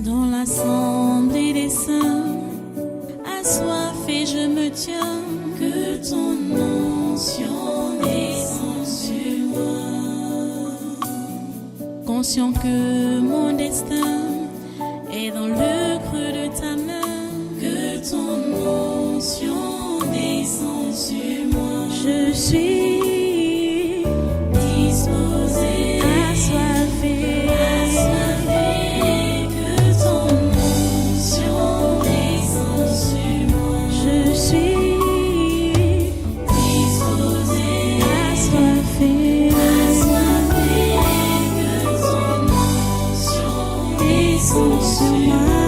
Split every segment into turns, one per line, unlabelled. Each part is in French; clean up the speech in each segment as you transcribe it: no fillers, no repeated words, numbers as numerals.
Dans l'assemblée des saints, assoiffé je me tiens, que ton onction descende sur moi. Conscient que mon destin est dans le creux de ta main, que ton onction descende sur moi. Je suis disposé, assoiffé, que ton onction descende sur moi. Je suis disposé, assoiffé, que ton onction descende sur moi.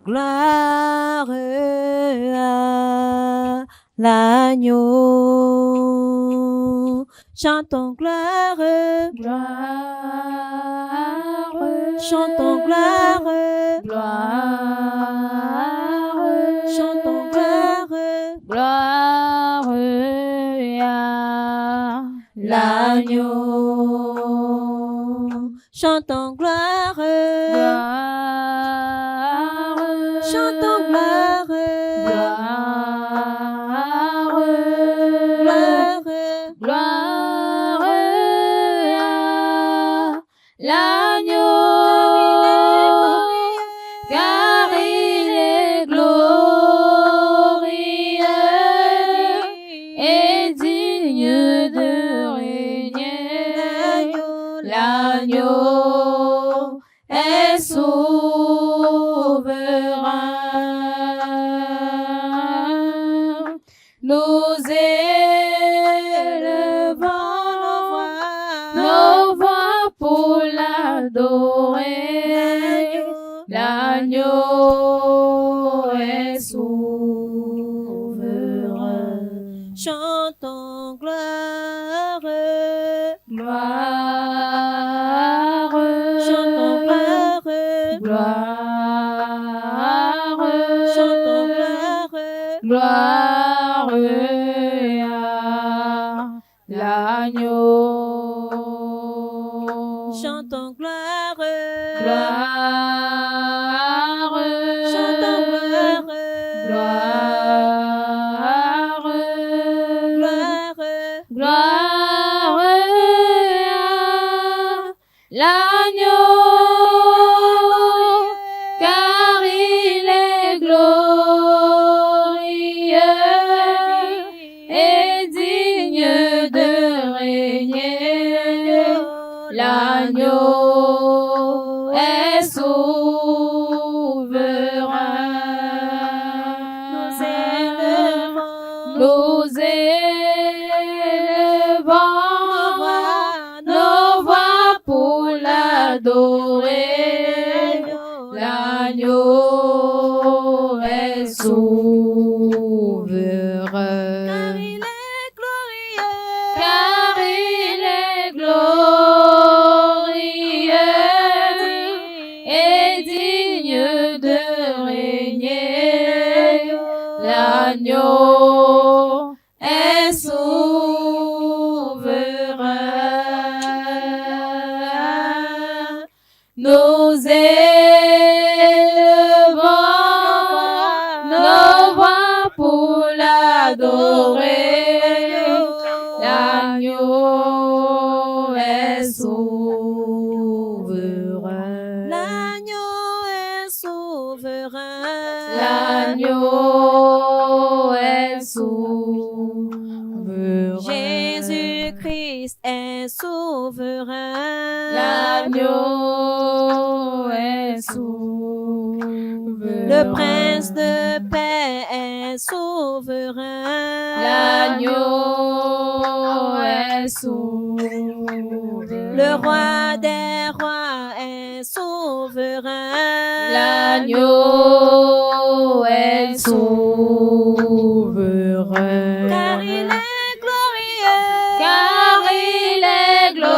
Gloire à l'agneau. Chantons gloire,
Gloire,
chantons gloire,
gloire,
chantons gloire,
gloire à l'agneau.
chantons gloire,
Gloire,
chantons gloire,
gloire,
gloire,
gloire à l'agneau, car il est glorieux et digne de régner. L'agneau est souverain. Nous élevons nos voix pour l'adorer. L'agneau est souverain.
chantons gloire,
Gloire,
chantons gloire,
gloire,
chantons gloire,
gloire à l'agneau.
chantons gloire,
Gloire,
chantons gloire,
gloire,
gloire,
gloire à l'agneau, car il est glorieux et digne de régner. L'agneau est souverain. Nous élevons nos voix pour l'adorer. L'agneau est souverain. Car il est glorieux et digne de régner. L'agneau est souverain. Nous élevons nos voix pour l'adorer. L'agneau est souverain.
L'agneau est souverain.
L'agneau est souverain.
Jésus-Christ est souverain.
L'agneau est souverain.
Le prince de paix est souverain.
L'agneau est souverain.
Le roi des rois est souverain.
L'agneau est souverain. souverain.
car il est glorieux,
Car il est glorieux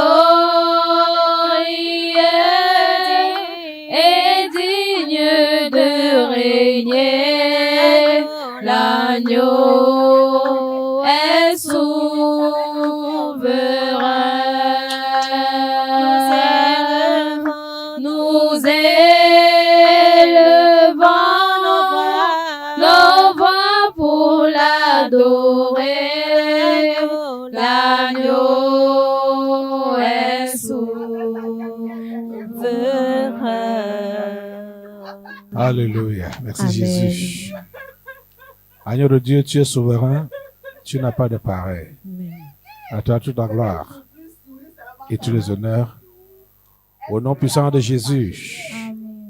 et digne de régner. L'agneau est souverain. Nous élevons nos voix pour l'adorer. L'agneau est souverain.
Alléluia. Merci
Amen.
Jésus. Agneau de Dieu, tu es souverain. Tu n'as pas de pareil. À toi toute la gloire et tous les honneurs. Au nom puissant de Jésus.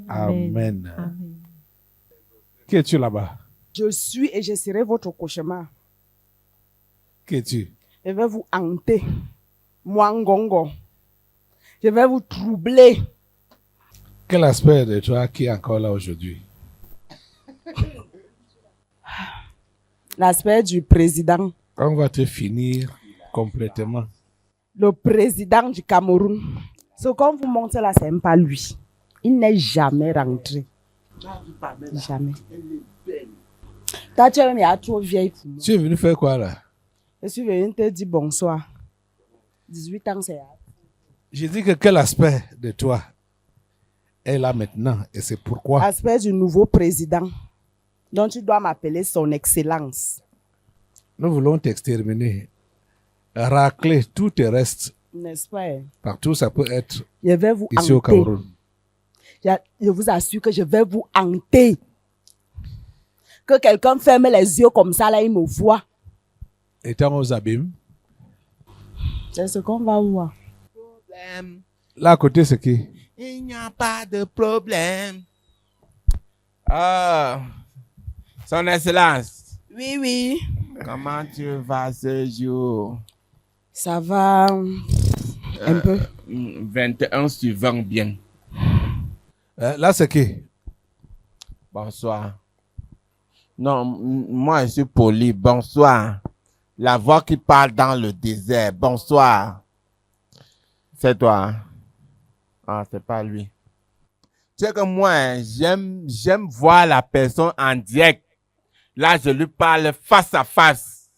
Amen. Qui es-tu là-bas?
Je suis et je serai votre cauchemar.
Qui es-tu?
Je vais vous hanter. Moi, Ngongo. Je vais vous troubler.
Quel aspect de toi qui est encore là aujourd'hui?
L'aspect du président.
On va te finir complètement.
Le président du Cameroun. Ce qu'on vous montre là, c'est même pas lui. Il n'est jamais rentré. Jamais. Toi, tu es même trop vieille pour moi.
Tu es venu faire quoi là?
Je suis venu te dire bonsoir. 18 ans, c'est...
J'ai dit que quel aspect de toi est là maintenant et c'est pourquoi.
Aspect du nouveau président. Donc, tu dois m'appeler son excellence.
Nous voulons t'exterminer, racler tous tes restes.
N'est-ce pas?
Partout, ça peut être
Je vais vous
ici au
hanter.
Cameroun.
Je vous assure que je vais vous hanter. Que quelqu'un ferme les yeux comme ça, là, il me voit.
Étant aux abîmes.
C'est ce qu'on va voir.
Là à côté, c'est qui?
Il n'y a pas de problème. Ah, Son Excellence,
Oui, oui.
comment tu vas ce jour?
Ça va un peu.
21 sur 20 bien.
Là, c'est qui?
Bonsoir. Non, moi je suis poli. Bonsoir. La voix qui parle dans le désert. Bonsoir. C'est toi. Ah, c'est pas lui. Tu sais que moi, hein, j'aime voir la personne en direct. Là, je lui parle face à face.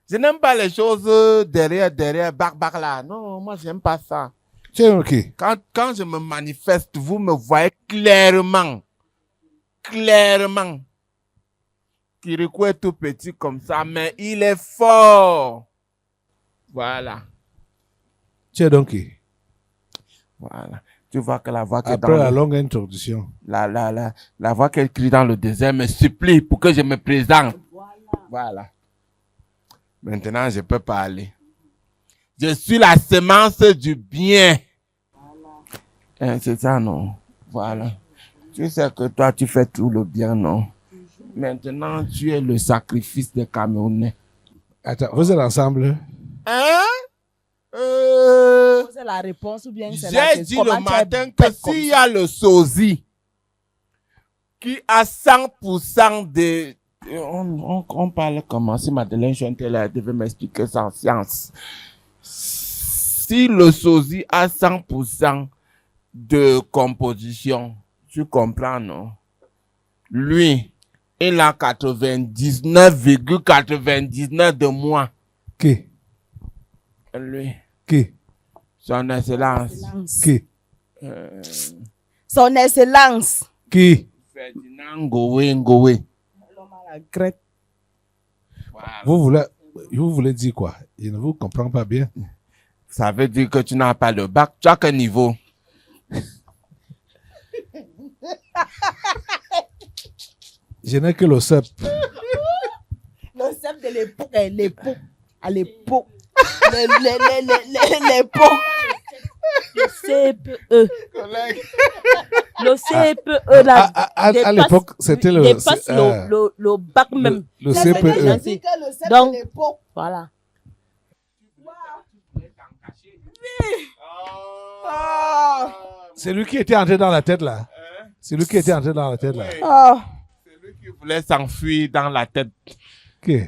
Je n'aime pas les choses derrière, bac là. Non, moi, j'aime pas ça.
Tu es qui?
Quand je me manifeste, vous me voyez clairement. Clairement. Kirikou est tout petit comme ça, mais il est fort. Voilà.
Tu es donc qui?
Voilà. Tu vois que la voix qui est
Après
dans
la
le...
longue introduction.
La voix qu'elle crie dans le désert me supplie pour que je me présente. Voilà. Maintenant, je peux parler. Je suis la semence du bien. C'est ça, non? Voilà. Tu sais que toi, tu fais tout le bien, non? Maintenant, tu es le sacrifice des Camerounais.
Attends, vous êtes ensemble?
Hein?
C'est la réponse ou bien c'est la
J'ai dit le matin que s'il y a le sosie qui a 100% de... On parle comment? Si Madeleine Chantel elle devait m'expliquer ça en science. Si le sosie a 100% de composition, tu comprends, non? Lui, il a 99,99 de moi.
Qui?
Lui,
Qui?
son excellence.
Qui?
Son excellence.
Qui?
Ferdinand Ngowe.
L'homme à la Grèce.
Vous voulez dire quoi? Je ne vous comprends pas bien.
Ça veut dire que tu n'as pas le bac. Tu as quel niveau?
Je n'ai que le CEP.
Le chef de l'époque, l'époque. À l'époque. L'époque. Le CPE. Le CPE, là.
À l'époque, c'était le...
dépasse le bac même.
Le
Ça veut dire
CPE.
que le chef
Donc,
de l'époque.
voilà.
C'est lui qui était entré dans la tête là. C'est lui qui était entré dans la tête là.
Ah.
C'est lui qui qui voulait s'enfuir dans la tête.
Qui?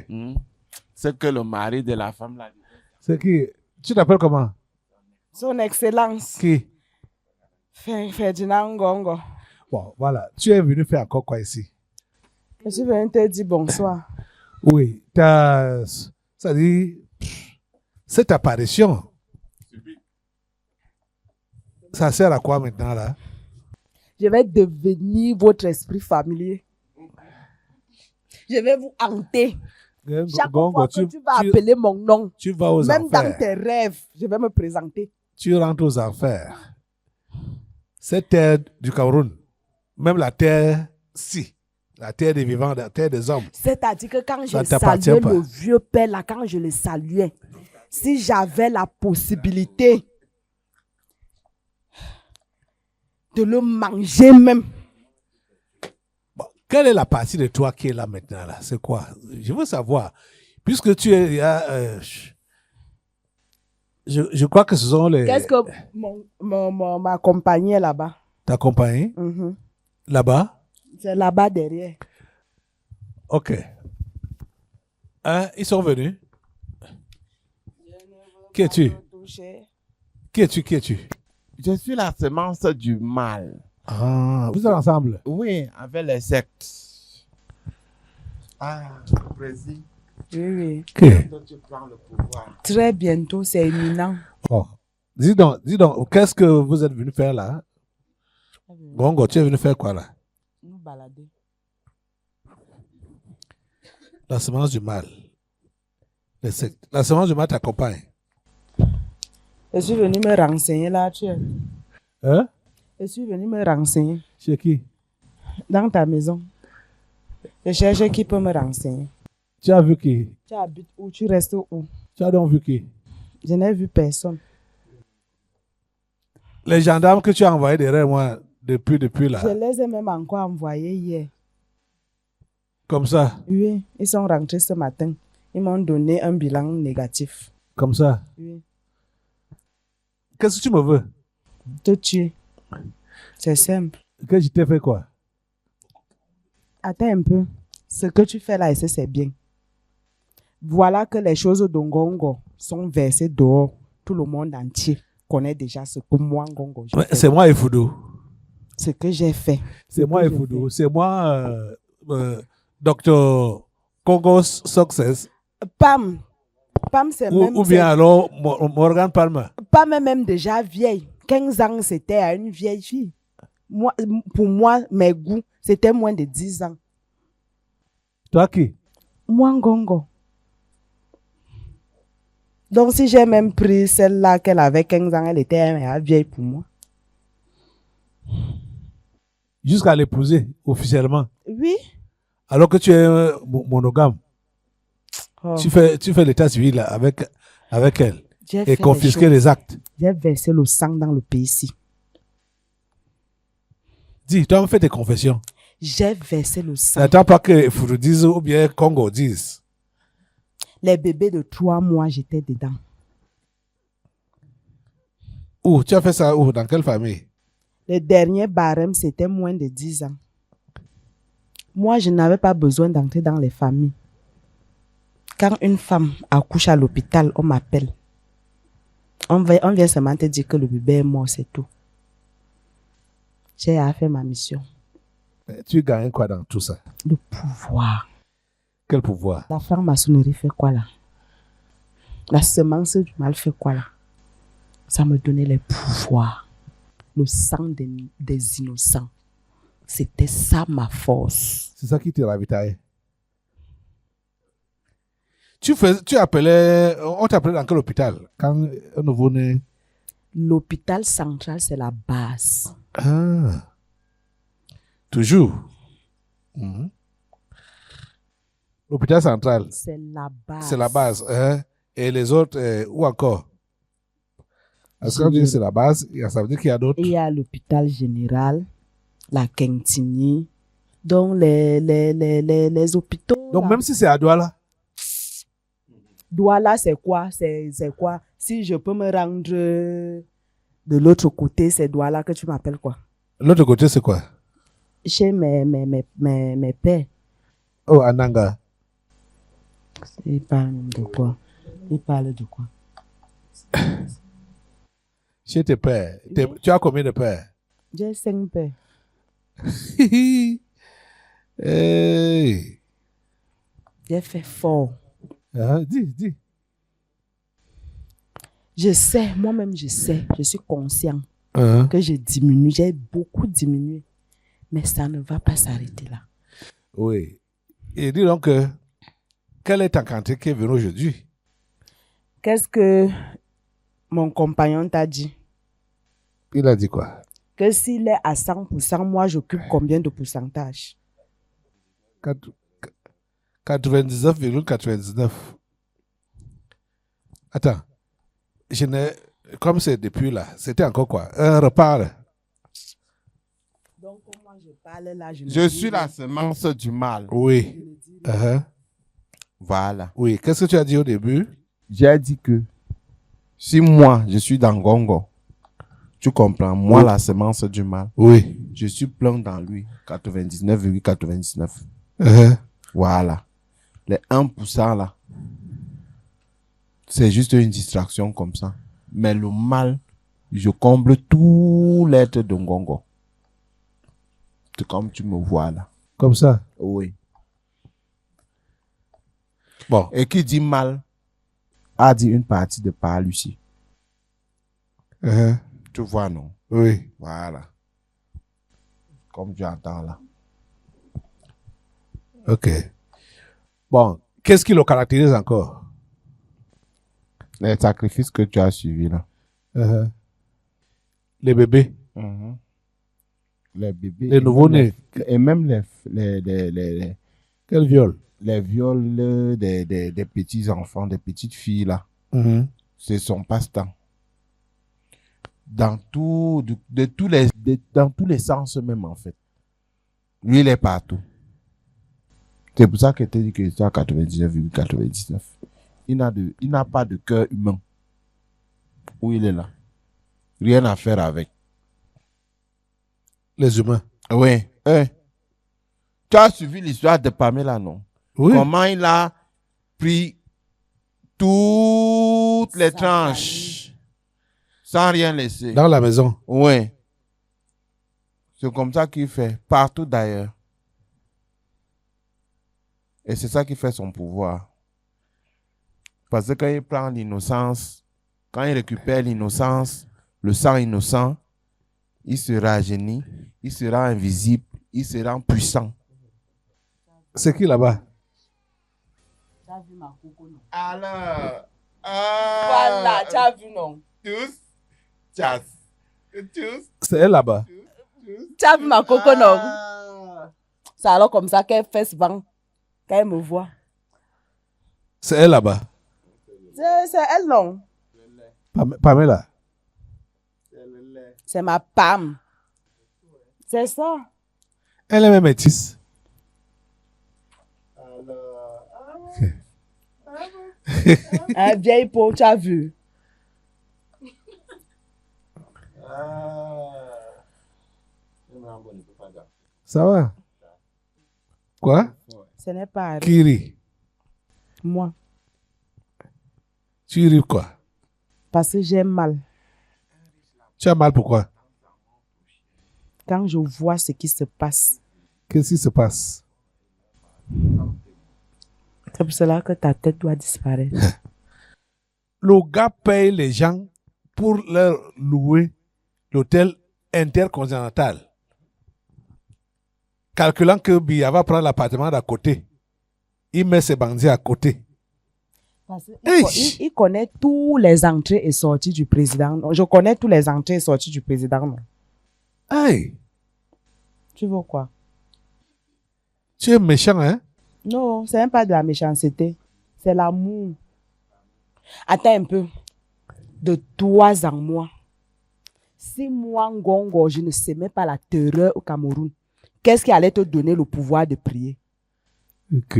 C'est que le mari de la femme l'a dit.
C'est qui? Tu t'appelles comment?
Son Excellence,
Qui?
Ferdinand Ngongo.
Bon, voilà. Tu es venu faire encore quoi ici?
Je suis venu te dire bonsoir.
Oui, ça dit, cette apparition, ça sert à quoi maintenant là?
Je vais devenir votre esprit familier. Je vais vous hanter. Chaque fois que tu vas appeler mon nom,
tu vas aux
même dans
enfers.
tes rêves, je vais me présenter.
Tu rentres aux enfers. Cette terre du Cameroun, même la terre-ci, la terre des vivants, la terre des hommes.
C'est-à-dire que quand
Ça
je
t'appartient
saluais
pas.
le vieux père, là, quand je le saluais, si j'avais la possibilité de le manger même,
Bon, quelle est la partie de toi qui est là maintenant là? C'est quoi? Je veux savoir. Puisque tu es... je crois que ce sont les...
qu'est-ce que ma compagnie est là-bas?
Ta compagnie,
Mhm.
là-bas?
C'est là-bas derrière.
Ok. Hein, ils sont venus. Qui es-tu? Qui es-tu? Qui es-tu?
Je suis la semence du mal.
Ah, vous êtes ensemble.
Oui, avec les sectes. Ah, président.
Oui, oui.
Ok.
Toi, tu prends le pouvoir.
Très bientôt, c'est imminent.
Oh. Dis donc, qu'est-ce que vous êtes venu faire là? Gongo, tu es venu faire quoi là?
Nous balader.
La semence du mal. Les sectes. La semence du mal t'accompagne.
Je suis venu me renseigner là, tu es.
Hein?
Je suis venu me renseigner
Chez qui?
dans ta maison. Je cherche qui peut me renseigner.
Tu as vu qui?
Tu habites où? Tu restes où?
Tu as donc vu qui?
Je n'ai vu personne.
Les gendarmes que tu as envoyés derrière moi depuis là.
Je les ai même encore envoyés hier.
Comme ça.
Oui, ils sont rentrés ce matin. Ils m'ont donné un bilan négatif.
Comme ça.
Oui.
Qu'est-ce que tu me veux?
Te tuer. C'est simple.
Que je t'ai fait quoi?
Attends un peu. Ce que tu fais là, c'est bien. Voilà que les choses d'Ongongo sont versées dehors. Tout le monde entier connaît déjà ce que moi, Ngongo, j'ai
Ouais,
fait.
c'est moi et Foudou.
Ce que j'ai fait.
C'est moi et Foudou. C'est moi, Dr. Congo Success.
Pam. Pam, c'est même...
Ou bien alors Morgan Palmer.
Pam est même déjà vieille. 15 ans, c'était à une vieille fille. Moi, pour moi, mes goûts, c'était moins de 10 ans.
Toi qui?
Moi, Ngongo. Donc, si j'ai même pris celle-là qu'elle avait 15 ans, elle était vieille pour moi.
Jusqu'à l'épouser officiellement.
Oui.
Alors que tu es monogame.
Oh,
Tu fais l'état civil là, avec elle.
j'ai
Et
fait
confisquer
choses.
les actes.
J'ai versé le sang dans le pays ici.
Dis, toi, fais tes confessions.
J'ai versé le sang.
N'attends pas que Foudou dise ou bien Congo dise.
Les bébés de 3 mois, j'étais dedans.
Où? Tu as fait ça où? Dans quelle famille?
Le dernier barème, c'était moins de 10 ans. Moi, je n'avais pas besoin d'entrer dans les familles. Quand une femme accouche à l'hôpital, on m'appelle. On vient seulement te dire que le bébé est mort, c'est tout. J'ai fait ma mission.
Tu gagnes quoi dans tout ça?
Le pouvoir.
Quel pouvoir?
La franc-maçonnerie fait quoi là? La semence du mal fait quoi là? Ça me donnait les pouvoirs. Le sang des innocents. C'était ça ma force.
C'est ça qui te ravitaillait. Tu appelais, on t'appelait dans quel hôpital? Quand un nouveau-né.
L'hôpital central, c'est la base.
Ah. Toujours. Mhm. L'hôpital central,
C'est la base.
c'est la base. Hein? Et les autres, où encore? Parce que quand tu dis c'est la base, ça veut dire qu'il y a d'autres.
Et il y a l'hôpital général, la Quintini, donc les hôpitaux.
Donc
là.
même si c'est à Douala,
Douala, c'est quoi? C'est quoi? Si je peux me rendre de l'autre côté, c'est Douala que tu m'appelles quoi?
l'autre côté c'est quoi?
Chez mes pères.
Oh, Ananga.
Il parle de quoi? Il parle de quoi?
Chez tes pères. Tu as combien de pères?
J'ai 5 pères.
Hey.
J'ai fait fort.
Ah, dis.
Je sais, moi-même je sais, je suis conscient
Hein?
que j'ai diminué, j'ai beaucoup diminué. Mais ça ne va pas s'arrêter là.
Oui. Et dis donc, quel est ton quantité qui est venu aujourd'hui?
Qu'est-ce que mon compagnon t'a dit?
Il a dit quoi?
Que s'il est à 100%, moi j'occupe combien de pourcentage?
99,99. Attends. Je n'ai... Comme c'est depuis là, c'était encore quoi? Un repas.
Donc moi je parle là,
Je suis la semence du mal.
Oui. Uh-huh.
Voilà.
Oui. Qu'est-ce que tu as dit au début?
J'ai dit que si moi, je suis dans Gongo, tu comprends, moi,
Oui.
la semence du mal,
Oui.
je suis plein dans lui, 99,99.
Uh-huh.
Voilà. Les 1% là, c'est juste une distraction comme ça. Mais le mal, je comble tout l'être de Ngongo. C'est comme tu me vois là.
Comme ça.
Oui.
Bon.
Et qui dit mal, a dit une partie de par Lucie.
Uh-huh.
Tu vois, non?
Oui.
Voilà. Comme tu entends là.
OK. Bon. Qu'est-ce qui le caractérise encore?
Les sacrifices que tu as suivis là.
Uh-huh. Les bébés.
Les bébés.
Les nouveaux-nés.
Et même les
Quel viol?
les viols des petits enfants, des petites filles là.
Mm-hmm.
C'est son passe-temps. Dans tous les sens même en fait. Lui, il est partout. C'est pour ça que tu dit que c'est à 99,99. Il n'a pas de cœur humain. Où il est là. Rien à faire avec.
Les humains.
Oui. Tu as suivi l'histoire de Pamela, non?
Oui.
Comment il a pris toutes les tranches sans rien laisser.
Dans la maison.
Oui. C'est comme ça qu'il fait. Partout d'ailleurs. Et c'est ça qui fait son pouvoir. Parce que quand il prend l'innocence, quand il récupère l'innocence, le sang innocent, il se rajeunit, il sera invisible, il sera puissant.
C'est qui là-bas?
Tu as vu ma coco, non?
Alors,
Voilà, tu as vu, non?
tous.
C'est elle là-bas.
Tu as vu ma coco, non? C'est alors comme ça qu'elle fait souvent quand elle me voit.
C'est elle là-bas.
C'est elle, non?
Pamela.
C'est ma Pam. C'est ça.
Elle est même métisse.
Un vieille peau, tu as vu?
Ça va? Quoi?
Ce n'est pas elle.
Qui rit?
Moi.
Tu ris quoi?
Parce que j'ai mal.
Tu as mal pourquoi?
Quand je vois ce qui se passe.
Qu'est-ce qui se passe?
C'est pour cela que ta tête doit disparaître.
Le gars paye les gens pour leur louer l'hôtel intercontinental. Calculant que Bia va prendre l'appartement d'à côté. Il met ses bandits à côté.
Parce que
Hey!
il connaît tous les entrées et sorties du président. Non, je connais tous les entrées et sorties du président. Non.
Hey!
Tu veux quoi?
Tu es méchant, hein?
Non, c'est même pas de la méchanceté. C'est l'amour. Attends un peu. De toi en moi. Si moi, Ngongo, je ne sais même pas la terreur au Cameroun, qu'est-ce qui allait te donner le pouvoir de prier?
Ok.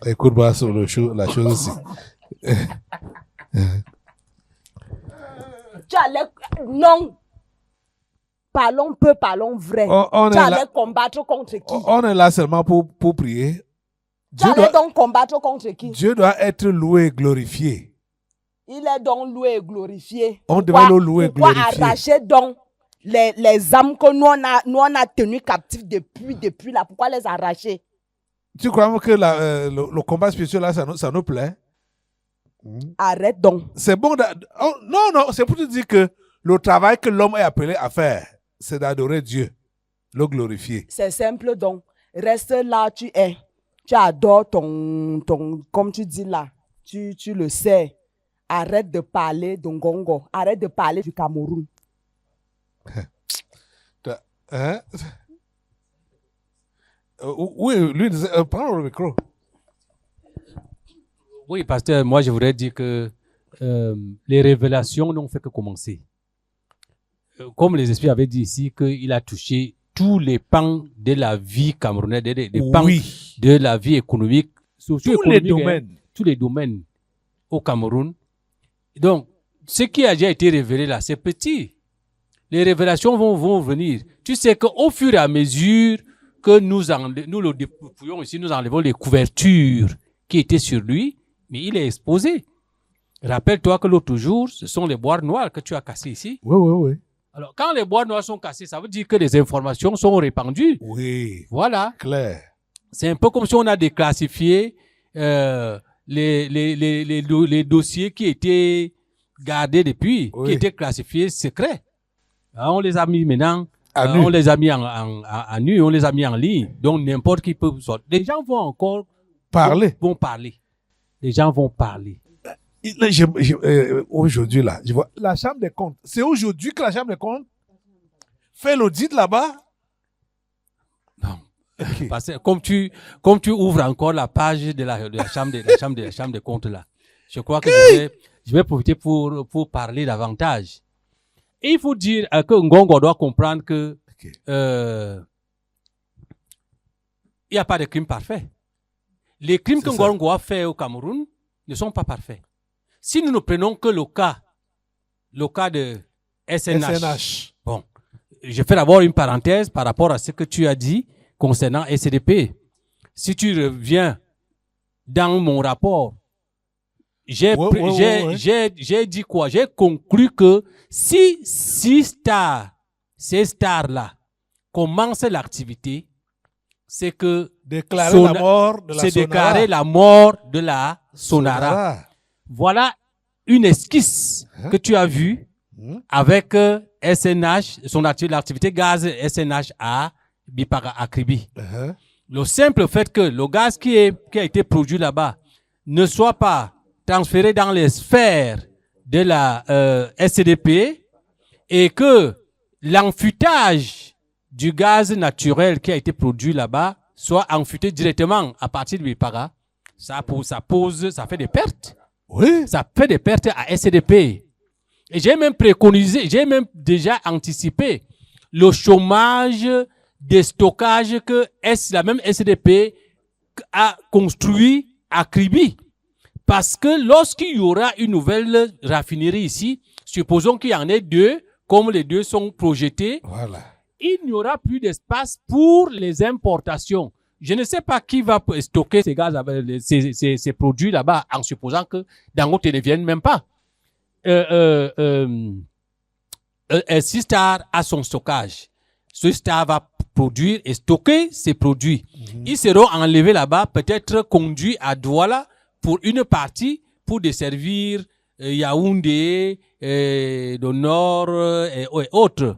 Écoute-moi sur la chose aussi.
Tu allais... Non. Parlons peu, parlons vrai.
On
Tu
est
allais
là,
combattre contre qui?
on est là seulement pour prier.
Tu allais donc combattre contre qui?
Dieu doit être loué et glorifié.
Il est donc loué et glorifié.
On devait le louer et
Pourquoi
glorifier.
arracher donc les âmes que nous on a tenues captives depuis là? Pourquoi les arracher?
Tu crois que le combat spirituel là, ça nous plaît?
Arrête donc.
C'est bon. Non, c'est pour te dire que le travail que l'homme est appelé à faire, c'est d'adorer Dieu, le glorifier.
C'est simple donc. Reste là, tu es. Tu adores ton comme tu dis là. Tu le sais. Arrête de parler d'Ngongo. Arrête de parler du Cameroun.
Hein? Oui, lui disait, prends le micro.
Oui, pasteur, moi je voudrais dire que les révélations n'ont fait que commencer. Comme les esprits avaient dit ici, qu'il a touché tous les pans de la vie camerounaise, des pans de la vie économique,
Tous les domaines.
tous les domaines au Cameroun. Donc, ce qui a déjà été révélé là, c'est petit. Les révélations vont venir. Tu sais qu'au fur et à mesure que nous le dépouillons ici, nous enlevons les couvertures qui étaient sur lui, mais il est exposé. Rappelle-toi que l'autre jour, ce sont les bois noirs que tu as cassés ici.
Oui.
Alors, quand les bois noirs sont cassés, ça veut dire que les informations sont répandues.
Oui,
Voilà.
clair.
C'est un peu comme si on a déclassifié les dossiers qui étaient gardés depuis,
Oui.
qui étaient classifiés secrets. On les a mis maintenant,
À nu.
on les a mis à nu, on les a mis en ligne. Donc n'importe qui peut sortir. Les gens vont encore
Parler.
vont parler. Les gens vont parler.
Là, aujourd'hui, là, je vois la Chambre des comptes. C'est aujourd'hui que la Chambre des comptes fait l'audit là-bas.
Non. Parce que comme tu ouvres encore la page de la chambre des comptes là, je crois que je vais profiter pour parler davantage. Et il faut dire que Ngongo doit comprendre que il n'y a pas de crime parfait. Les crimes que Ngongo a fait au Cameroun ne sont pas parfaits. Si nous ne prenons que le cas de SNH. Bon, je fais d'abord une parenthèse par rapport à ce que tu as dit concernant SDP. Si tu reviens dans mon rapport, j'ai dit quoi? J'ai conclu que si ces stars-là commencent l'activité, c'est que
Déclarer la mort de la
c'est
Sonara.
déclarer la mort de la Sonara. Voilà une esquisse que tu as vue avec SNH, l'activité gaz SNH à Bipara à Kribi. Le simple fait que le gaz qui a été produit là-bas ne soit pas transféré dans les sphères de la SDP et que l'enfutage du gaz naturel qui a été produit là-bas soit enfuté directement à partir de Bipara, ça fait des pertes.
Oui.
Ça fait des pertes à SDP. Et j'ai même déjà anticipé le chômage des stockages que la même SDP a construit à Kribi. Parce que lorsqu'il y aura une nouvelle raffinerie ici, supposons qu'il y en ait deux, comme les deux sont projetés,
Voilà.
il n'y aura plus d'espace pour les importations. Je ne sais pas qui va stocker ces gaz, ces produits là-bas, en supposant que Dangote ne vienne même pas. Sistar a son stockage. Sistar va produire et stocker ses produits. Ils seront enlevés là-bas, peut-être conduits à Douala pour une partie, pour desservir Yaoundé, le Nord et autres.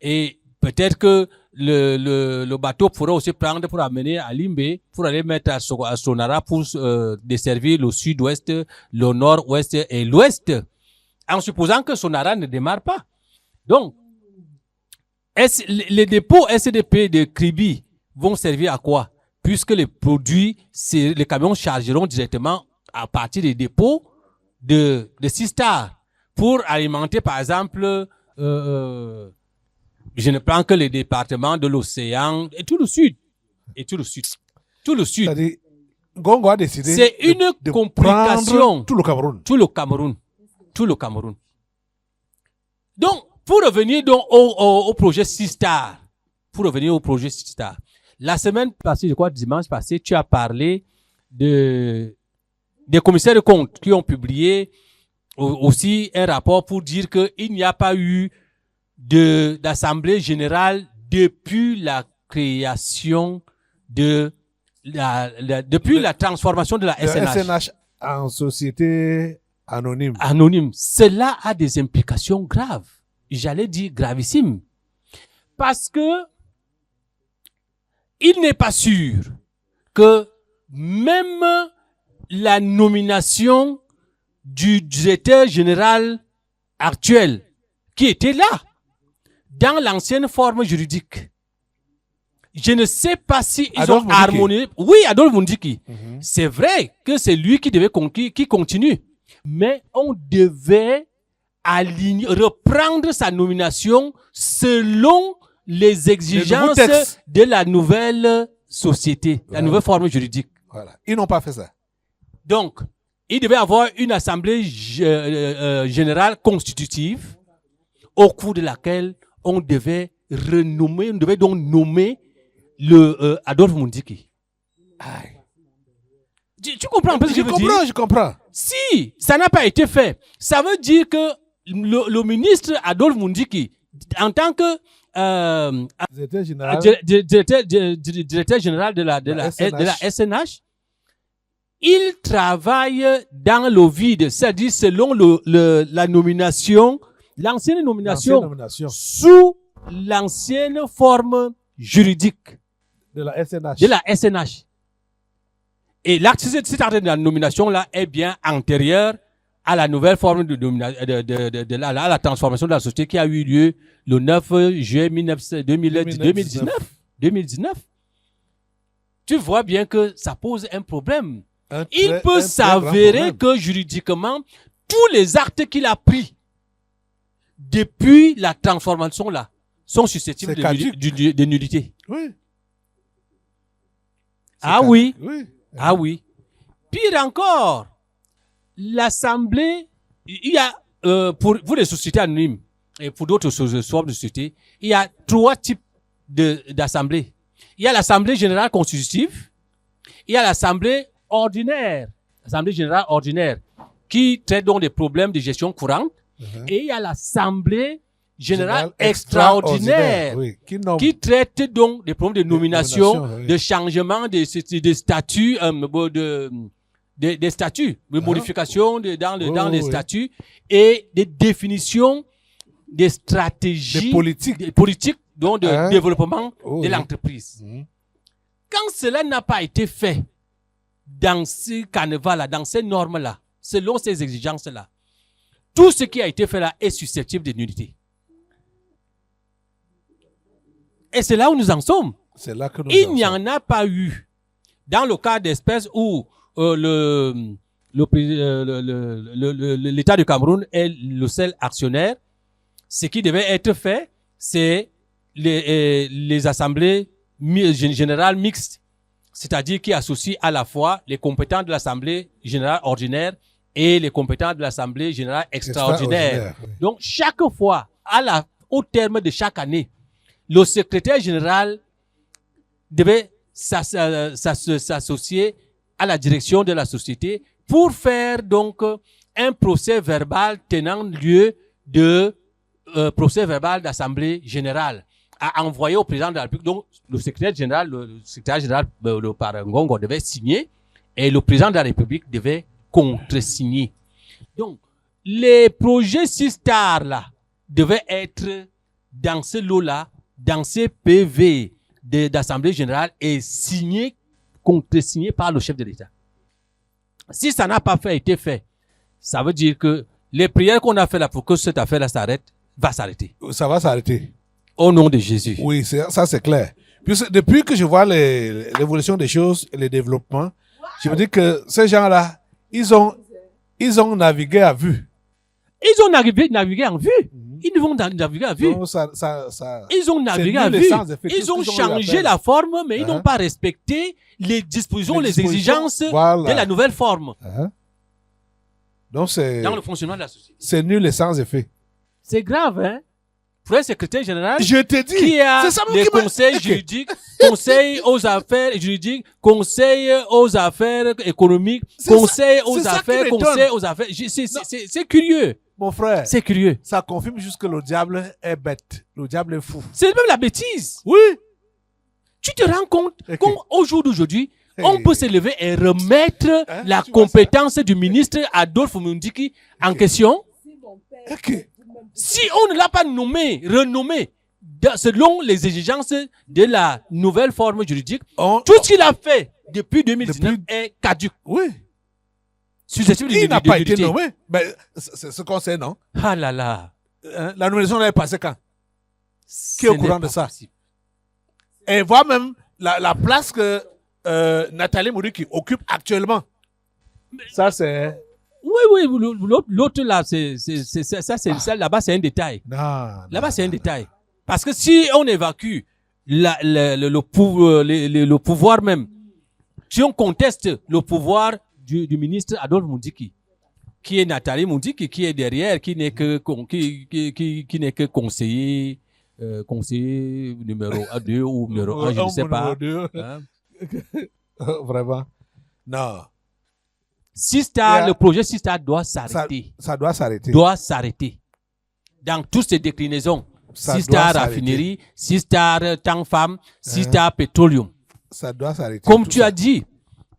Et peut-être que le bateau pourra aussi prendre pour amener à Limbe, pour aller mettre à Sonara pour desservir le sud-ouest, le nord-ouest et l'ouest, en supposant que Sonara ne démarre pas. Donc, les dépôts SDP de Kribi vont servir à quoi? Puisque les produits, les camions chargeront directement à partir des dépôts de Sistar pour alimenter, par exemple, je ne prends que les départements de l'océan et tout le sud. Tout le sud.
C'est-à-dire, Ngongo a décidé
C'est une
de
complication.
prendre tout le Cameroun.
Tout le Cameroun. Donc, pour revenir donc au projet Sistar, la semaine passée, je crois dimanche passé, tu as parlé des commissaires de comptes qui ont publié aussi un rapport pour dire qu'il n'y a pas eu d'assemblée générale depuis la création depuis la transformation de la SNH.
SNH en société anonyme.
Anonyme. Cela a des implications graves. J'allais dire gravissimes. Parce que il n'est pas sûr que même la nomination du directeur général actuel, qui était là, dans l'ancienne forme juridique, je ne sais pas si ils
Adolphe
ont harmonisé. Oui, Adolphe Mundiki. C'est vrai que c'est lui qui devait qui continue. Mais on devait reprendre sa nomination selon les exigences de la nouvelle société, la nouvelle forme juridique.
Voilà. Ils n'ont pas fait ça.
Donc, il devait avoir une assemblée générale constitutive au cours de laquelle on devait donc nommer le Adolphe Mundiki. Tu comprends un peu ce que je veux dire?
Je comprends.
Si ça n'a pas été fait, ça veut dire que le ministre Adolphe Mundiki, en tant que
Directeur général.
directeur général de la SNH, il travaille dans le vide, c'est-à-dire selon la nomination, l'ancienne nomination, sous l'ancienne forme juridique
de la SNH.
De la SNH. Et l'acte de la nomination-là est bien antérieur à la nouvelle forme de la transformation de la société qui a eu lieu le 9 juillet 2019. Tu vois bien que ça pose un problème. Il peut s'avérer que juridiquement, tous les actes qu'il a pris depuis la transformation-là sont susceptibles de nullité.
Oui.
Ah oui.
Oui.
Ah oui. Pire encore, l'Assemblée, il y a, pour les sociétés anonymes et pour d'autres formes de sociétés, il y a 3 types d'assemblées. Il y a l'Assemblée générale constitutive, il y a l'Assemblée ordinaire, l'Assemblée générale ordinaire, qui traite donc des problèmes de gestion courante, et il y a l'Assemblée générale extraordinaire, qui traite donc des problèmes de nomination, de changement de statuts, des statuts, de modifications dans les statuts et des définitions des stratégies politiques donc de développement de l'entreprise. Quand cela n'a pas été fait dans ce canevas-là, dans ces normes-là, selon ces exigences-là, tout ce qui a été fait là est susceptible de nullité. Et c'est là où nous en sommes. Il n'y en a pas eu. Dans le cas d'espèces où l'État du Cameroun est le seul actionnaire, ce qui devait être fait, c'est les assemblées générales mixtes, c'est-à-dire qui associent à la fois les compétents de l'Assemblée générale ordinaire et les compétents de l'Assemblée générale extraordinaire. Donc, chaque fois, au terme de chaque année, le secrétaire général devait s'associer à la direction de la société pour faire donc un procès verbal tenant lieu de procès verbal d'assemblée générale à envoyer au président de la République. Donc, le secrétaire général par Ngongo devait signer et le président de la République devait contresigner. Donc, les projets 6 stars là devaient être dans ce lot-là, dans ces PV d'Assemblée générale et contresigné par le chef de l'État. Si ça n'a pas été fait, ça veut dire que les prières qu'on a fait là pour que cette affaire-là va s'arrêter.
Ça va s'arrêter.
Au nom de Jésus.
Oui, ça c'est clair. Puis, depuis que je vois l'évolution des choses et les développements, je me dis que ces gens-là, ils ont navigué à vue.
Ils ont navigué en vue. Ils vont naviguer à vue.
Donc,
ils ont navigué à vue. Ils ont changé la forme, mais ils n'ont pas respecté les dispositions, les exigences de la nouvelle forme.
Donc,
dans le fonctionnement de la société.
C'est nul et sans effet.
C'est grave, hein? Pour un secrétaire général
Je te dis,
qui a
c'est ça même
les
qui me-
conseils
Ok.
juridiques, conseils aux affaires juridiques, conseils aux affaires économiques,
C'est ça-
conseils aux
c'est ça qui
affaires,
m'étonne.
conseils aux affaires. C'est curieux.
Mon frère,
C'est curieux.
ça confirme juste que le diable est bête. Le diable est fou.
C'est même la bêtise.
Oui.
Tu te rends compte
Ok.
qu'au jour d'aujourd'hui,
Hey.
on peut se lever et remettre
Hein,
la
tu vois
compétence du ministre Adolphe Mundiki en question.
Ok.
Si on ne l'a pas nommé, renommé, selon les exigences de la nouvelle forme juridique,
On-
tout ce qu'il a fait depuis 2019 est caduc.
Oui.
Susceptible
Il n'a pas été
nullité.
nommé. Mais c'est ce qu'on sait, non?
Ah là là.
Hein, la nomination est passée quand? Qui est au
Ce
courant
n'est
de
pas
ça?
possible.
Et voit même la place que Nathalie Mouriki occupe actuellement. Ça, c'est...
Oui, l'autre là, ça, là-bas, c'est un détail.
Non.
Là-bas, c'est un détail. Parce que si on évacue le pouvoir même, si on conteste le pouvoir du ministre Adolphe Mundiki, qui est Nathalie Mundiki, qui est derrière, qui n'est que conseiller, conseiller numéro 2 ou numéro 1, je ne sais pas. Hein.
Vraiment. Non.
Sistar,
Yeah.
le projet Sistar doit s'arrêter.
Ça doit s'arrêter.
Doit s'arrêter. Dans toutes ses déclinaisons.
Ça doit
Sistar
s'arrêter.
raffinerie, Sistar Tank Farm, Sistar Petroleum.
Ça doit s'arrêter.
Comme
tout
tu
ça.
as dit,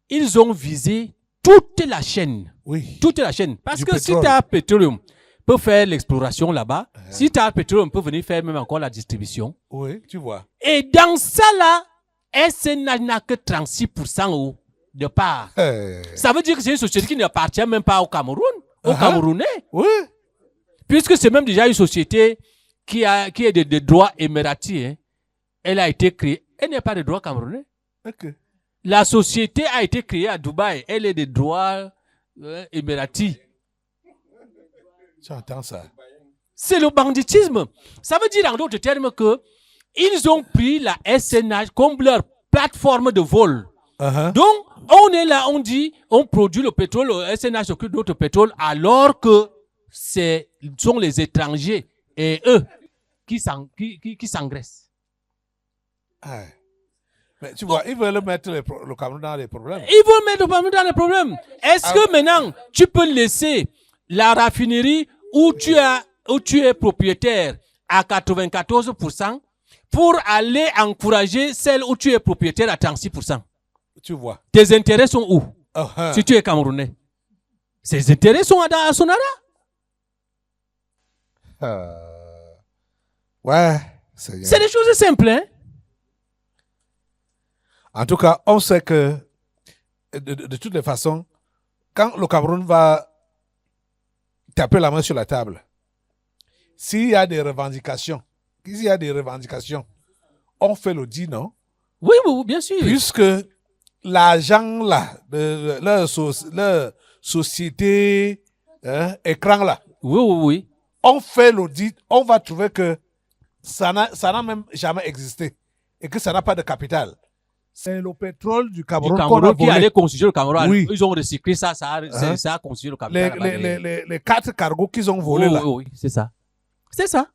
ils ont visé toute la chaîne.
Oui.
Toute la chaîne. Parce
Du
que
pétrole.
Sistar Petroleum peut faire l'exploration là-bas. Sistar Petroleum peut venir faire même encore la distribution.
Oui, tu vois.
Et dans ça là, SNH n'a que 36% de part. Ça veut dire que c'est une société qui n'appartient même pas au Cameroun, aux
Uh-huh.
Camerounais.
Oui.
Puisque c'est même déjà une société qui est de droit émirati. Hein. Elle a été créée. Elle n'est pas de droit camerounais.
Ok.
La société a été créée à Dubaï. Elle est de droit émirati.
Tu entends ça?
C'est le banditisme. Ça veut dire en d'autres termes que ils ont pris la SNH comme leur plateforme de vol.
Uh-huh.
Donc, on est là, on dit, on produit le pétrole, le SNH s'occupe d'autres pétrole, alors que ce sont les étrangers et eux qui s'engraissent.
Ah. Mais tu vois, ils veulent mettre le Cameroun dans les problèmes.
Ils vont mettre le Cameroun dans les problèmes. Est-ce que maintenant, tu peux laisser la raffinerie où tu es propriétaire à 94% pour aller encourager celle où tu es propriétaire à 36%?
Tu vois.
Tes intérêts sont où?
Uh-huh.
Si tu es Camerounais. Ses intérêts sont à Sonara.
Ouais. C'est
C'est des choses simples, hein?
En tout cas, on sait que de toutes les façons, quand le Cameroun va taper la main sur la table, s'il y a des revendications, on fait le dit, non?
Oui, bien sûr.
Puisque l'argent là, de leur société écran là,
Oui.
on fait l'audit, on va trouver que ça n'a même jamais existé et que ça n'a pas de capital. C'est le pétrole du
Du
Cameroun qu'on a
Cameroun qui
volé.
allait constituer le Cameroun.
Oui.
Ils ont recyclé ça, ça
Hein?
a constitué le capital. là-bas derrière.
Les 4 cargos qu'ils ont volés là.
Oui, c'est ça. C'est ça.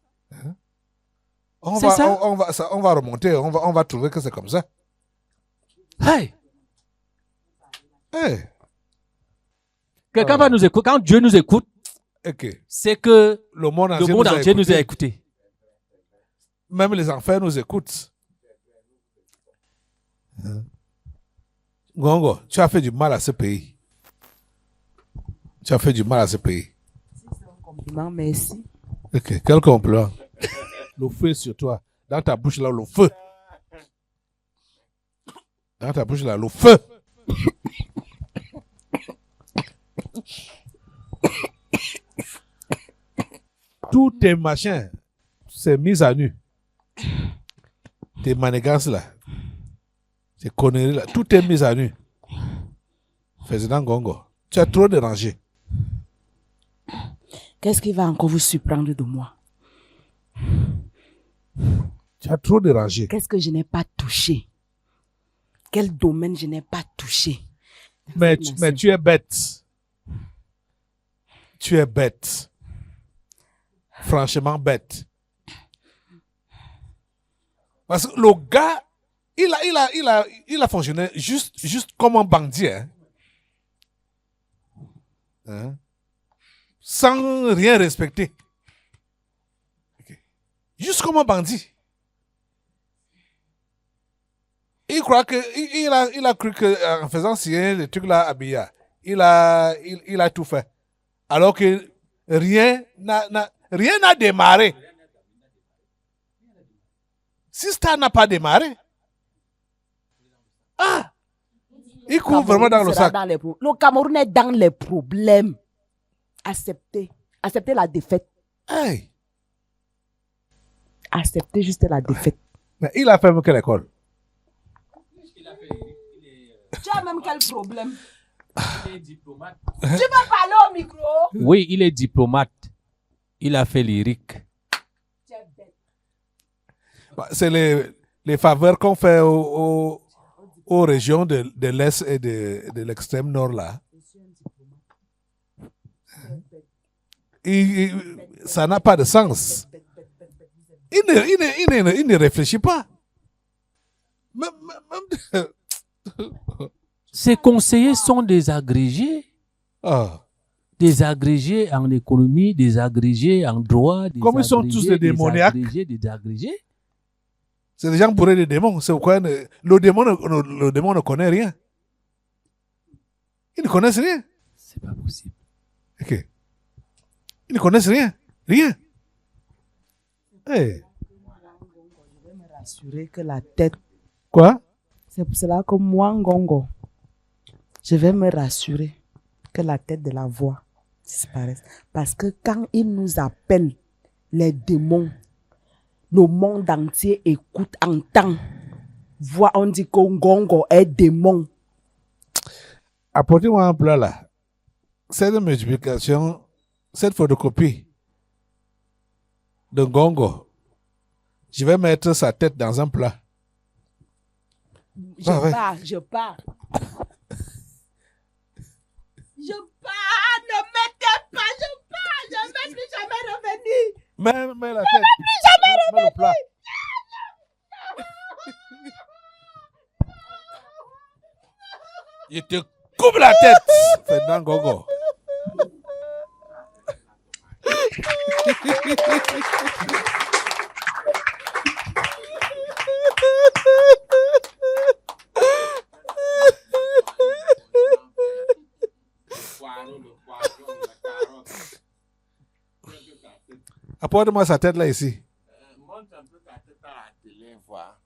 On
C'est
va,
ça.
on va remonter, on va trouver que c'est comme ça.
Hey.
Hey.
Quelqu'un va nous écouter. Quand Dieu nous écoute,
Ok.
c'est que
Le monde
le
entier,
monde
nous, a
entier nous a
écoutés.
écoutés.
Même les enfers nous écoutent. Hein? Gongo, tu as fait du mal à ce pays. Tu as fait du mal à ce pays.
Compliment, merci.
Ok, quel compliment. Le feu est sur toi. Dans ta bouche là, le feu. Dans ta bouche là, le feu. Tous tes machins, c'est mis à nu. Tes manigances là, tes conneries là, tout est mis à nu. Président Gongo, tu as trop dérangé.
Qu'est-ce qui va encore vous surprendre de moi?
Tu as trop dérangé.
Qu'est-ce que je n'ai pas touché? Quel domaine je n'ai pas touché?
Mais tu es bête. Tu es bête. Franchement bête.
Parce que le gars, il a fonctionné juste comme un bandit. Hein? Hein? Sans rien respecter. Ok. Juste comme un bandit. Il croit que il a cru que en faisant signer les trucs là à Biya, il a tout fait. Alors que rien n'a démarré. Si ça n'a pas démarré, il court vraiment dans le
sera
sac.
dans les le Cameroun est dans les problèmes. Acceptez la défaite.
Hey.
Acceptez juste la défaite.
Mais il a fait quelle école?
Tu as même quel problème?
Il est diplomate.
Tu vas parler au micro?
Oui, il est diplomate. Il a fait lyrique.
C'est les faveurs qu'on fait aux régions de l'Est et de l'extrême Nord là. Ça n'a pas de sens. Il ne réfléchit pas.
Ces conseillers sont des agrégés. Des agrégés en économie, des agrégés en droit.
Comme ils sont tous des démoniaques.
Des agrégés.
C'est des gens bourrés de démons. C'est pourquoi le démon ne connaît rien. Ils ne connaissent rien.
C'est pas possible.
Ok. Ils ne connaissent rien. Rien. Hey.
Je vais me rassurer que la tête.
Quoi?
C'est pour cela que moi, Ngongo, je vais me rassurer que la tête de la voix disparaisse. Parce que quand il nous appelle les démons, le monde entier écoute, entend. Voix, on dit que Ngongo est démon.
Apportez-moi un plat là. Cette multiplication, cette photocopie de Ngongo, je vais mettre sa tête dans un plat.
Je pars. Je pars, ne mettez pas, je pars, je ne vais plus jamais revenir.
Mets la tête.
Plus jamais
Mets le plat. Je te coupe la tête, Ferdinand Ngongo. Apporte-moi sa tête là ici.
Montre un peu ta tête à la télé, voir.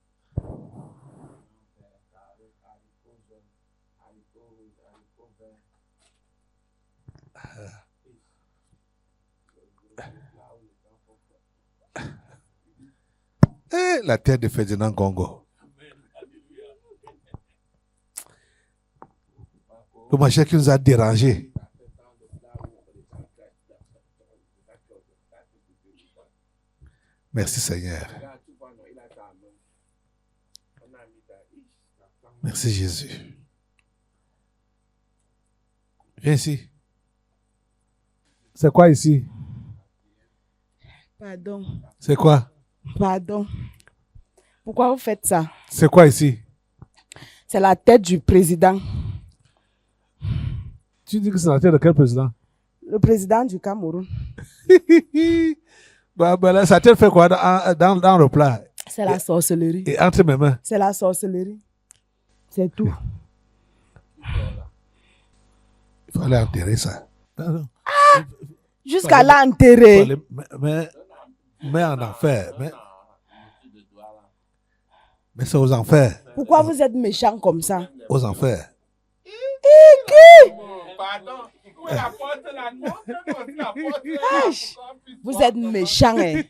La tête de Ferdinand Ngongo. Le machin qui nous a dérangé. Merci Seigneur. Merci Jésus. Viens ici. C'est quoi ici?
Pardon.
C'est quoi?
Pardon. Pourquoi vous faites ça?
C'est quoi ici?
C'est la tête du président.
Tu dis que c'est la tête de quel président?
Le président du Cameroun.
Là, sa tête fait quoi dans le plat?
C'est la sorcellerie.
Et entre mes mains?
C'est la sorcellerie. C'est tout.
Il faut aller enterrer ça.
Jusqu'à l'enterrer.
Mais en enfer. Mais c'est aux enfers.
Pourquoi vous êtes méchant comme ça?
Aux enfers.
Pardon, la porte là,
Vous êtes méchant, hein?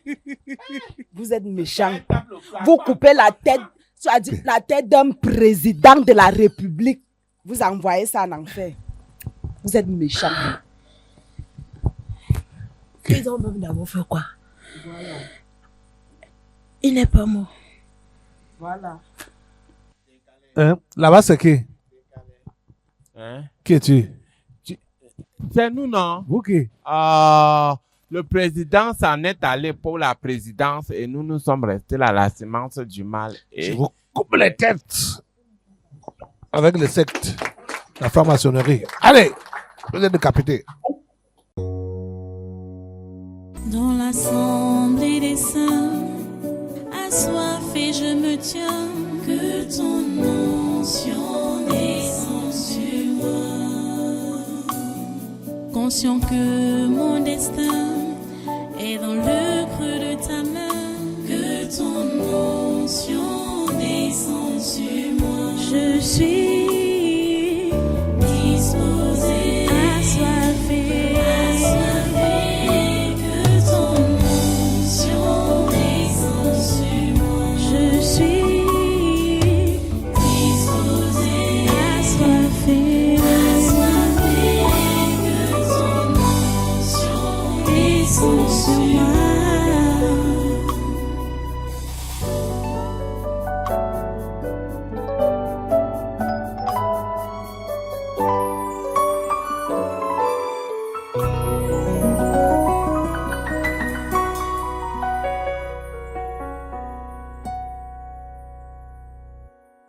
Vous êtes méchant. Vous coupez la tête, soit-dit la tête d'un président de la République. Vous envoyez ça en enfer. Vous êtes méchant.
Ils ont même d'abord fait quoi? Voilà. Il n'est pas mort.
Voilà.
Là-bas, c'est qui?
Hein?
Qui es-tu?
C'est nous, non?
Vous qui?
Le président s'en est allé pour la présidence et nous sommes restés là, la semence du mal.
Je vous coupe les têtes avec les sectes, la franc-maçonnerie. Allez, vous êtes décapités.
Dans l'assemblée des saints, assoiffé je me tiens, que ton onction descende sur moi. Conscient que mon destin est dans le creux de ta main, que ton onction descende sur moi. Je suis